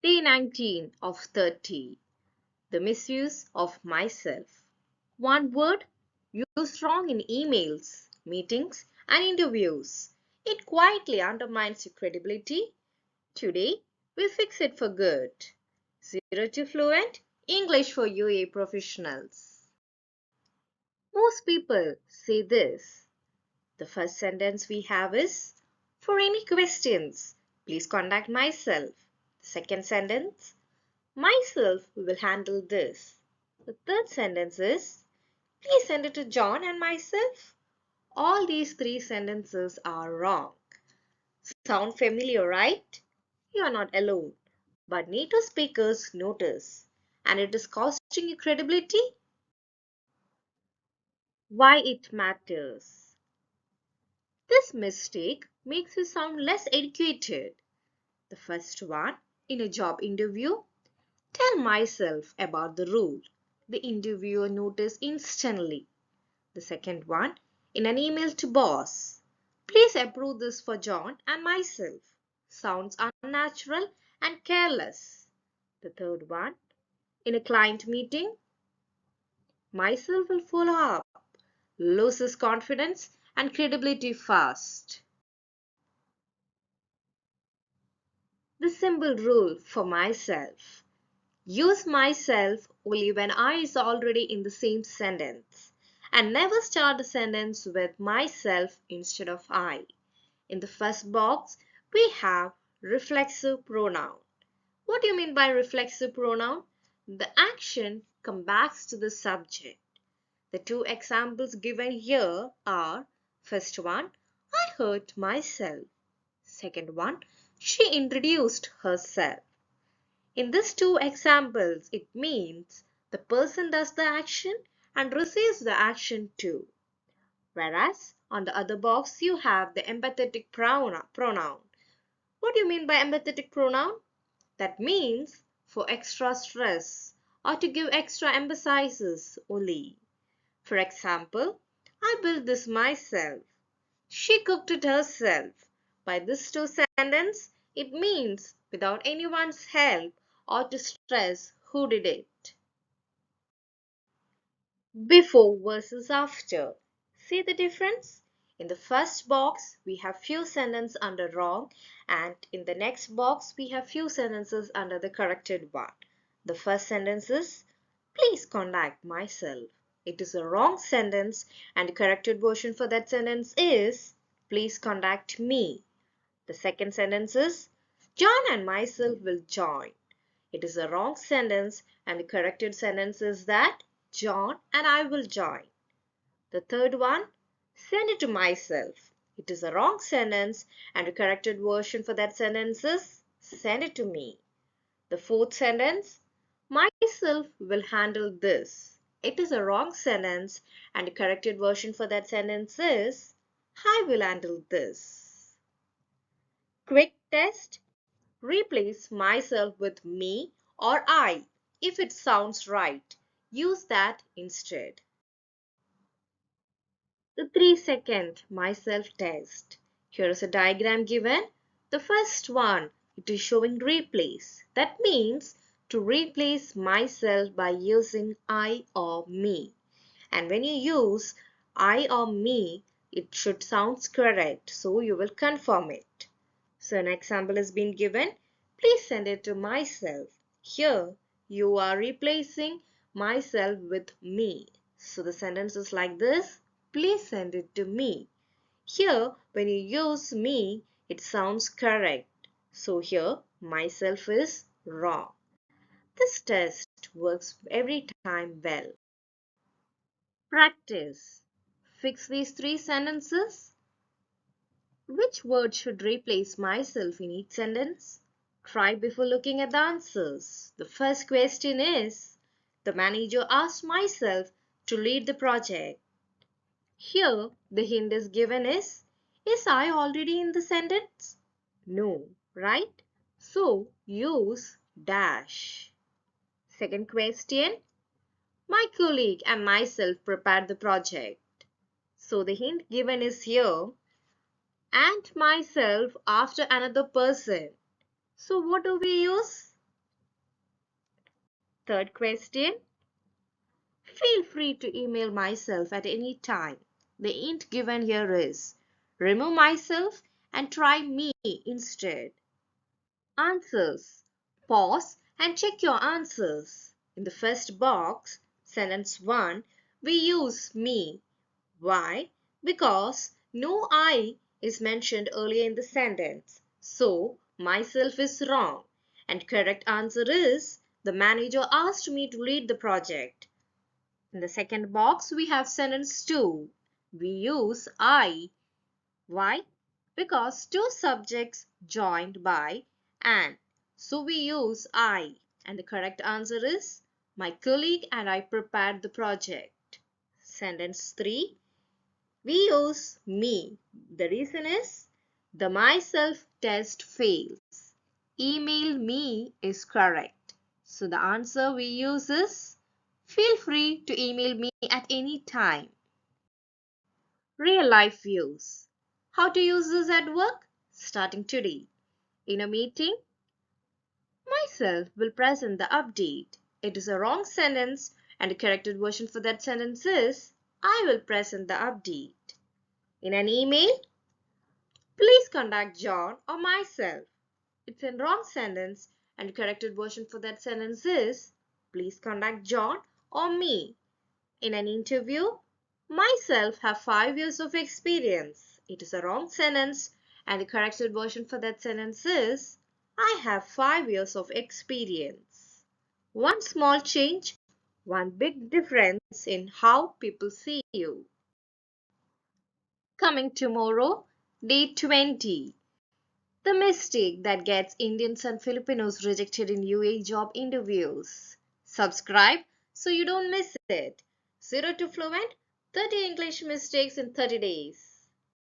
Day 19 of 30. The misuse of myself. One word used wrong in emails, meetings, and interviews. It quietly undermines your credibility. Today, we fix it for good. Zero to fluent English for UA professionals. Most people say this. The first sentence we have is, for any questions, please contact myself. The second sentence, myself will handle this. The third sentence is, please send it to John and myself. All these three sentences are wrong. Sound familiar, right? You are not alone. But native speakers notice. And it is costing you credibility. Why it matters. This mistake makes you sound less educated. The first one, in a job interview, tell myself about the rule. The interviewer noticed instantly. The second one, in an email to boss. Please approve this for John and myself. Sounds unnatural and careless. The third one, in a client meeting. Myself will follow up. Loses confidence and credibility fast. The simple rule for myself. Use myself only when I is already in the same sentence. And never start a sentence with myself instead of I. In the first box, we have reflexive pronoun. What do you mean by reflexive pronoun? The action comes back to the subject. The two examples given here are, first one, I hurt myself. Second one, she introduced herself. In these two examples, it means the person does the action and receives the action too. Whereas on the other box, you have the empathetic pronoun. What do you mean by empathetic pronoun? That means for extra stress or to give extra emphasis only. For example, I built this myself. She cooked it herself. By this two sentence, it means without anyone's help or to stress who did it. Before versus after. See the difference? In the first box, we have few sentences under wrong, and in the next box, we have few sentences under the corrected one. The first sentence is, please contact myself. It is a wrong sentence, and the corrected version for that sentence is, please contact me. The second sentence is, John and myself will join. It is a wrong sentence, and the corrected sentence is that John and I will join. The third one, send it to myself. It is a wrong sentence, and the corrected version for that sentence is send it to me. The fourth sentence, myself will handle this. It is a wrong sentence, and the corrected version for that sentence is I will handle this. Quick test. Replace myself with me or I. If it sounds right, use that instead. The 3-second myself test. Here is a diagram given. The first one, it is showing replace. That means to replace myself by using I or me. And when you use I or me, it should sound correct. So you will confirm it. So an example has been given. Please send it to myself. Here you are replacing myself with me. So the sentence is like this. Please send it to me. Here when you use me, it sounds correct. So here myself is wrong. This test works every time well. Practice. Fix these three sentences. Which word should replace myself in each sentence? Try before looking at the answers. The first question is, the manager asked myself to lead the project. Here, the hint is given is I already in the sentence? No, right? So, use dash. Second question, my colleague and myself prepared the project. So, the hint given is here, and myself after another person. So what do we use? Third question. Feel free to email myself at any time. The hint given here is remove myself and try me instead. Answers. Pause and check your answers. In the first box, sentence 1, we use me. Why? Because no I is mentioned earlier in the sentence. So, myself is wrong. And correct answer is the manager asked me to lead the project. In the second box, we have sentence 2. We use I. Why? Because two subjects joined by and. So we use I. And the correct answer is my colleague and I prepared the project. Sentence 3. We use me. The reason is the myself test fails. Email me is correct. So the answer we use is feel free to email me at any time. Real life use. How to use this at work? Starting today. In a meeting, myself will present the update. It is a wrong sentence and the corrected version for that sentence is I will present the update. In an email, please contact John or myself. It's a wrong sentence and the corrected version for that sentence is please contact John or me. In an interview, myself have 5 years of experience. It is a wrong sentence and the corrected version for that sentence is I have 5 years of experience. One small change, one big difference in how people see you. Coming tomorrow, day 20. The mistake that gets Indians and Filipinos rejected in UAE job interviews. Subscribe so you don't miss it. 0 to Fluent, 30 English mistakes in 30 days.